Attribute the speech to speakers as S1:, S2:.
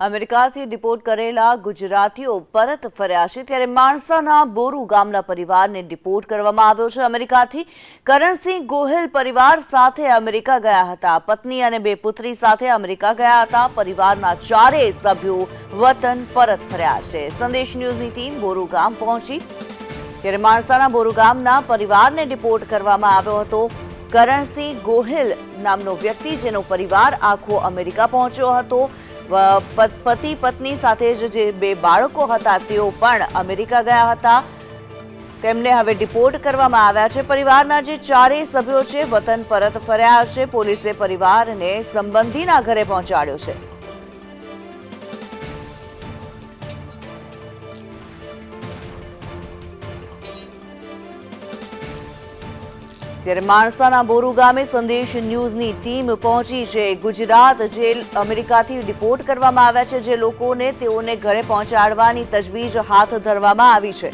S1: અમેરિકાથી ડિપોર્ટ કરેલા ગુજરાતીઓ પરત ફર્યા છે ત્યારે માણસાના બોરુ ગામના પરિવારને ડિપોર્ટ કરવામાં આવ્યો છે। અમેરિકાથી કરણસિંહ ગોહિલ પરિવાર સાથે અમેરિકા ગયા હતા। પત્ની અને બે પુત્રી સાથે અમેરિકા ગયા હતા। પરિવારના ચારેય સભ્યો વતન પરત ફર્યા છે। સંદેશ ન્યૂઝની ટીમ બોરુ ગામ પહોંચી ત્યારે માણસાના બોરુ ગામના પરિવારને ડિપોર્ટ કરવામાં આવ્યો હતો। કરણસિંહ ગોહિલ નામનો વ્યક્તિ જેનો પરિવાર આખો અમેરિકા પહોંચ્યો હતો। પતિ પત્ની સાથે જે બે બાળકો હતા તેઓ પણ અમેરિકા ગયા હતા। તેમને હવે ડિપોર્ટ કરવામાં આવ્યા છે। પરિવારના જે ચારેય સભ્યો છે વતન પરત ફર્યા છે। પોલીસે પરિવારને સંબંધીના ઘરે પહોંચાડ્યો છે। ત્યારે માણસાના બોરુ ગામે સંદેશ ન્યૂઝની ટીમ પહોંચી છે। ગુજરાત જેલ અમેરિકાથી ડિપોર્ટ કરવામાં આવ્યા છે જે લોકોને તેઓને ઘરે પહોંચાડવાની તજવીજ હાથ ધરવામાં આવી છે।